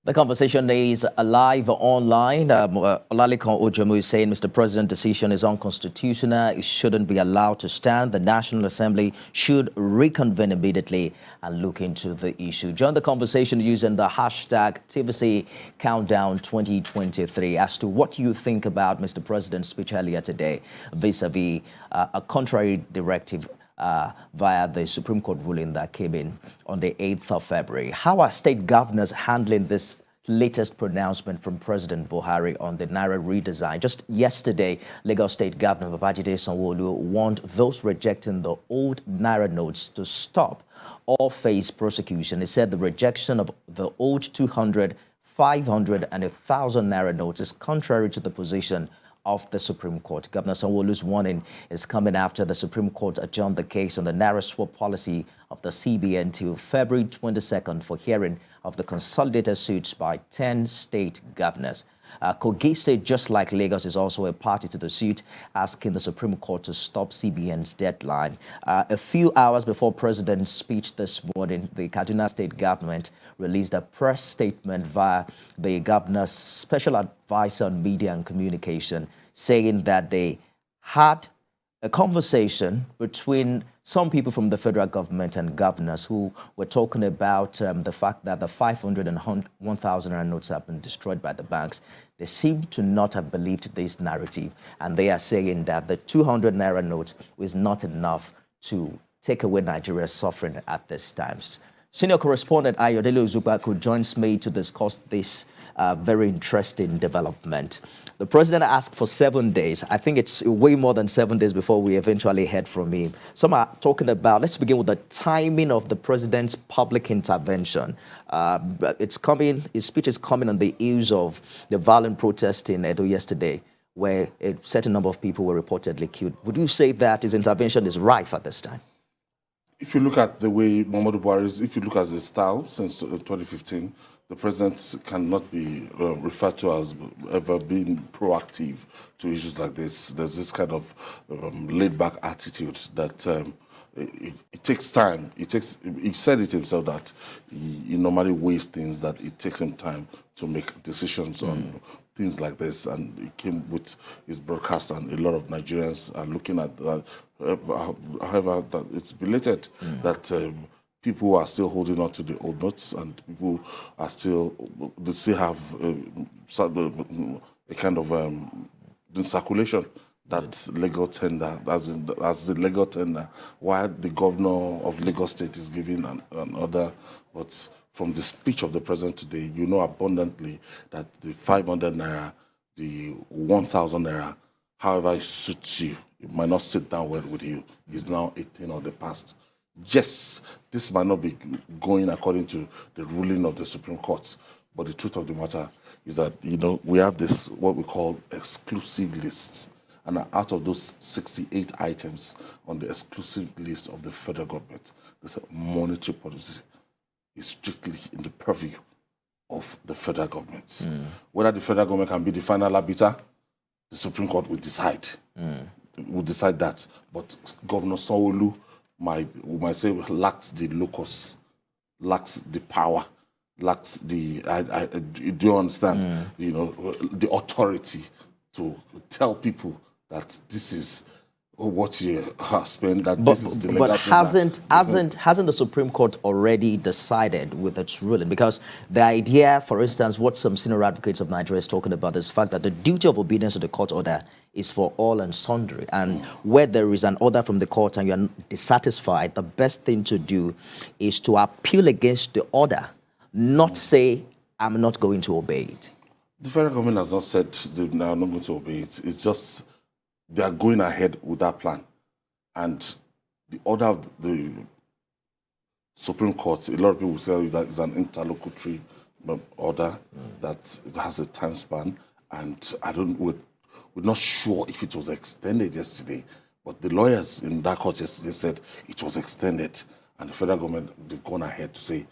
The conversation is live online. Olalekan Ojomo is saying Mr. President's decision is unconstitutional. It shouldn't be allowed to stand. The National Assembly should reconvene immediately and look into the issue. Join the conversation using the hashtag TVC Countdown 2023 as to what you think about Mr. President's speech earlier today vis-a-vis a contrary directive via the Supreme Court ruling that came in on the 8th of February. How are state governors handling this latest pronouncement from President Buhari on the Naira redesign? Just yesterday, Lagos State Governor Babajide Sanwo-Olu warned those rejecting the old Naira notes to stop or face prosecution. He said the rejection of the old 200, 500 and 1,000 Naira notes is contrary to the position of the Supreme Court. Governor Sanwo-Olu's warning is coming after the Supreme Court adjourned the case on the Naira swap policy of the CBN till February 22nd for hearing of the consolidated suits by 10 state governors. Kogi State, just like Lagos, is also a party to the suit, asking the Supreme Court to stop CBN's deadline. A few hours before President's speech this morning, the Kaduna State government released a press statement via the governor's special advisor on media and communication, saying that they had a conversation between some people from the federal government and governors who were talking about the fact that the 500 and 1,000 Naira notes have been destroyed by the banks. They seem to not have believed this narrative, and they are saying that the 200 Naira note is not enough to take away Nigeria's suffering at this time. Senior correspondent Ayodele Uzubaku joins me to discuss this very interesting development. The president asked for 7 days. I think it's way more than 7 days before we eventually heard from him. Some are talking about, let's begin with the timing of the president's public intervention. It's coming, his speech is coming on the heels of the violent protest in Edo yesterday, where a certain number of people were reportedly killed. Would you say that his intervention is rife at this time? If you look at the way Muhammadu Buhari is, if you look at his style since 2015, the president cannot be referred to as ever being proactive to issues like this. There's this kind of laid-back attitude that it takes time. He said it himself that he normally weighs things, that it takes him time to make decisions on things like this. And he came with his broadcast, and a lot of Nigerians are looking at that. However, that it's belated that people are still holding on to the old notes, and people are they still have a kind of circulation that legal tender, as the legal tender, while the governor of Lagos State is giving an order. But from the speech of the president today, you know abundantly that the 500 Naira, the 1,000 Naira, however it suits you, it might not sit down well with you, is now a thing of the past. Yes, this might not be going according to the ruling of the Supreme Court, but the truth of the matter is that, you know, we have this, what we call exclusive lists. And out of those 68 items on the exclusive list of the federal government, this monetary policy is strictly in the purview of the federal government. Whether the federal government can be the final arbiter, the Supreme Court will decide. Will decide that. But Governor Sanwo-Olu we might say lacks the locus, lacks the power, lacks the do you understand? You know, the authority to tell people that this is what you have spent. That this is the legal. But hasn't the Supreme Court already decided with its ruling? Because the idea, for instance, what some senior advocates of Nigeria is talking about is the fact that the duty of obedience to the court order is for all and sundry. And where there is an order from the court and you are dissatisfied, the best thing to do is to appeal against the order, not say, I'm not going to obey it. The federal government has not said they are not going to obey it. It's just they are going ahead with that plan. And the order of the Supreme Court, a lot of people say that it's an interlocutory order that has a time span. And we're not sure if it was extended yesterday, but the lawyers in that court yesterday said it was extended. And the federal government, they've gone ahead to say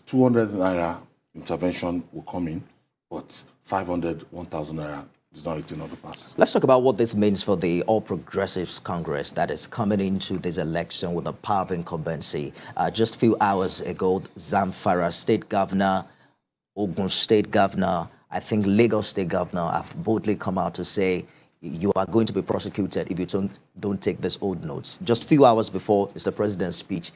200 Naira intervention will come in, but 500, 1,000 Naira is not a thing of the past. Let's talk about what this means for the All Progressives Congress that is coming into this election with a power of incumbency. Just a few hours ago, Zamfara State Governor Ogun State Governor, I think Lagos State Governor have boldly come out to say you are going to be prosecuted if you don't take these old notes. Just a few hours before Mr. President's speech,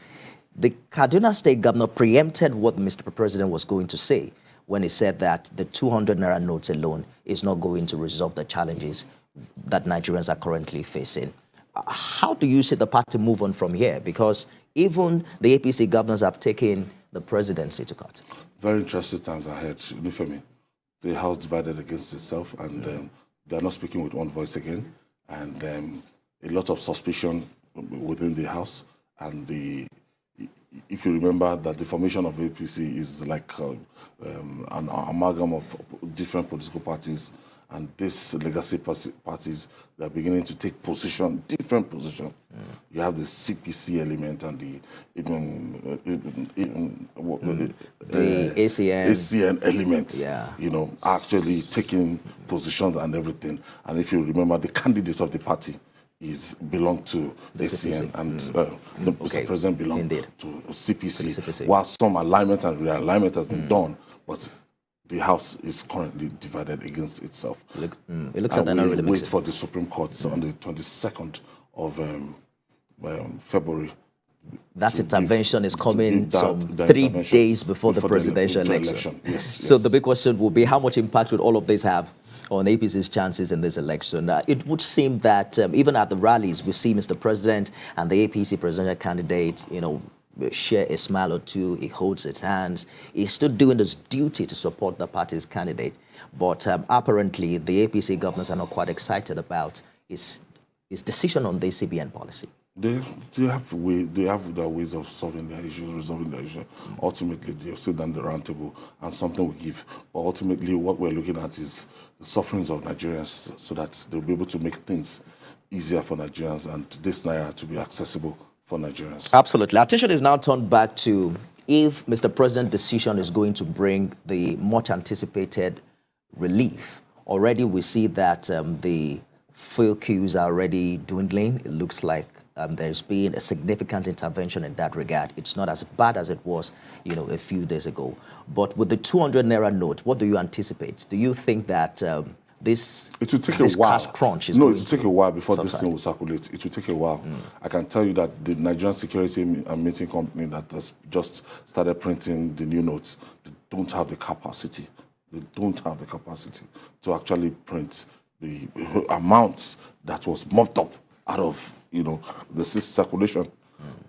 the Kaduna State Governor preempted what Mr. President was going to say when he said that the 200 Naira notes alone is not going to resolve the challenges that Nigerians are currently facing. How do you see the party move on from here? Because even the APC governors have taken the presidency to court. Very interesting times ahead. Nifemi, the House divided against itself, and they are not speaking with one voice again, and a lot of suspicion within the House. And if you remember that the formation of APC is like an amalgam of different political parties, and these legacy parties, they are beginning to take position, different position. You have the CPC element and the ACN element, you know, actually taking positions and everything. And if you remember, the candidates of the party belong to the ACN, and Mr. President belong to CPC, while some alignment and realignment has been done, but the House is currently divided against itself. It looks like we wait for the Supreme Court on the 22nd of February. That intervention is coming some 3 days before the presidential election. Yes. So the big question will be, how much impact will all of this have on APC's chances in this election? It would seem that even at the rallies, we see Mr. President and the APC presidential candidate, you know, share a smile or two. He holds his hands. He's still doing his duty to support the party's candidate. But apparently, the APC governors are not quite excited about his decision on the CBN policy. They have their ways of solving their issues, resolving their issues. Ultimately, they'll sit down the round table and something will give. But ultimately, what we're looking at is the sufferings of Nigerians, so that they'll be able to make things easier for Nigerians and this Naira to be accessible for Nigerians. Absolutely. Attention is now turned back to if Mr. President's decision is going to bring the much anticipated relief. Already we see that the fuel queues are already dwindling. It looks like there's been a significant intervention in that regard. It's not as bad as it was, you know, a few days ago. But with the 200 Naira note, what do you anticipate? Do you think that this cash crunch is it will going take a while before this thing will circulate. It will take a while. I can tell you that the Nigerian Security and Minting Company that has just started printing the new notes, they don't have the capacity. They don't have the capacity to actually print the amounts that was mopped up out of, you know, the circulation.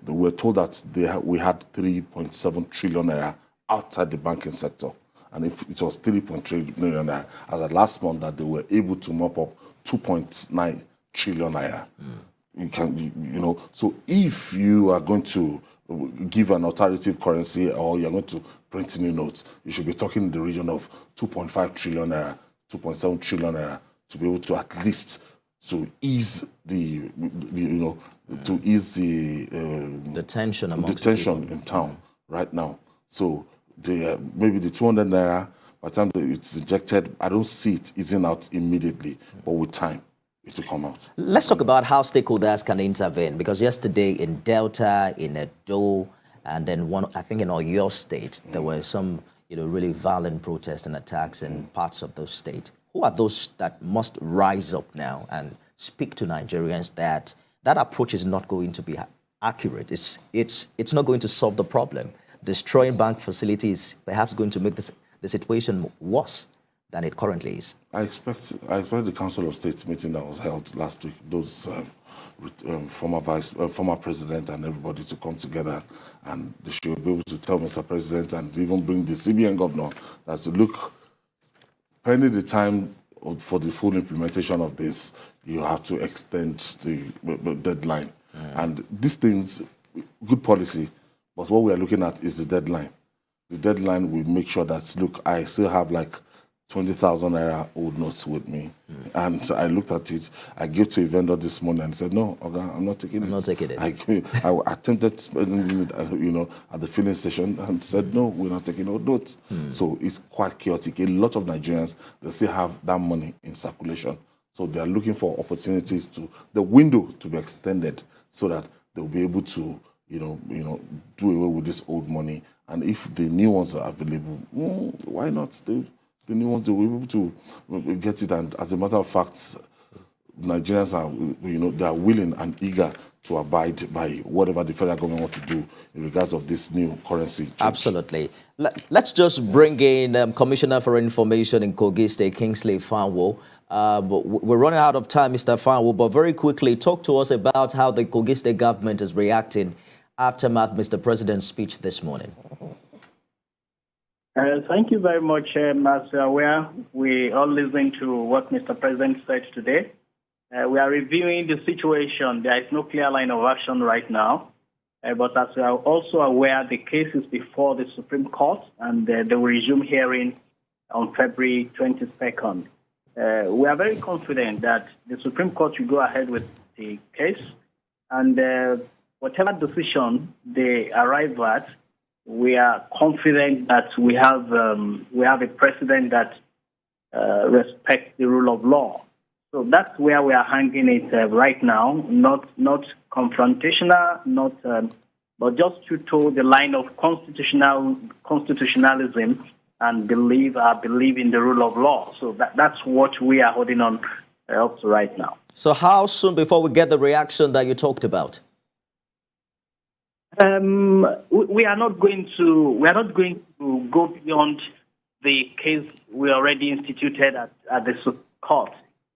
We were told that we had 3.7 trillion naira outside the banking sector. And if it was 3.3 million naira, as of last month, that they were able to mop up 2.9 trillion naira. You know, so if you are going to give an alternative currency or you're going to print new notes, you should be talking in the region of 2.5 trillion naira, 2.7 trillion naira to be able to at least to ease the, to ease the tension in town right now. So maybe the 200 naira, by the time it's injected, I don't see it easing out immediately, but with time, it will come out. Let's talk about how stakeholders can intervene, because yesterday in Delta, in Edo, and then I think in Oyo State, there were some, you know, really violent protests and attacks in parts of those states. Who are those that must rise up now and speak to Nigerians that that approach is not going to be accurate? It's not going to solve the problem. Destroying bank facilities perhaps going to make the situation worse than it currently is. I expect the Council of States meeting that was held last week, those former president and everybody to come together, and they should be able to tell Mr. President and even bring the CBN governor that, look, pending the time for the full implementation of this, you have to extend the deadline. And these things, good policy, but what we are looking at is the deadline. The deadline will make sure that, look, I still have like 20,000 naira old notes with me. And I looked at it. I gave to a vendor this morning and said, no, Oga, I'm not taking it. I'm not taking it. I attempted spending it, at the filling station and said, no, we're not taking old notes. So it's quite chaotic. A lot of Nigerians, they still have that money in circulation. So they are looking for opportunities the window to be extended so that they'll be able to, do away with this old money And if the new ones are available, why not? The new ones, they will be able to get it. And as a matter of fact, Nigerians are, they are willing and eager to abide by whatever the federal government wants to do in regards of this new currency change. Absolutely. Let's just bring in Commissioner for Information in Kogi State, Kingsley Fanwo. But we're running out of time, Mr. Fanwo, but very quickly, talk to us about how the Kogi State government is reacting aftermath Mr. President's speech this morning. Thank you very much, As aware, we all listening to what Mr. President said today. We are reviewing the situation. There is no clear line of action right now. But as we are also aware, the case is before the Supreme Court, and they will resume hearing on February 22nd. We are very confident that the Supreme Court will go ahead with the case, and whatever decision they arrive at, we are confident that we have a president that respects the rule of law. So that's where we are hanging it right now, not confrontational, but just to toe the line of constitutionalism and believe in the rule of law. So that's what we are holding on up to right now. So how soon before we get the reaction that you talked about? We are not going to go beyond the case we already instituted at the Supreme Court.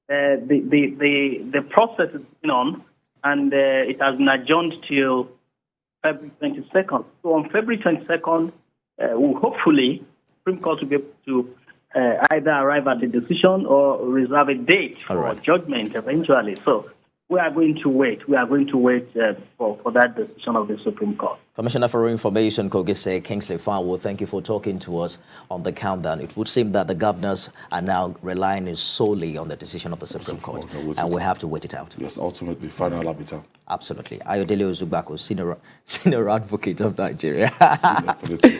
The process is going on, and it has been adjourned till February 22nd. So on February 22nd, hopefully, Supreme Court will be able to either arrive at a decision or reserve a date for judgment eventually. So we are going to wait. We are going to wait for that decision of the Supreme Court. Commissioner for Information, Kogi State, Kingsley Fanwo, thank you for talking to us on the countdown. It would seem that the governors are now relying solely on the decision of the Supreme Court, and we have to wait it out. Yes, ultimately, final arbiter. Absolutely. Ayodele Ozubako, senior advocate of Nigeria.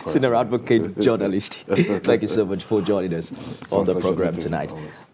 Senior advocate, journalist. Thank you so much for joining us on the program tonight.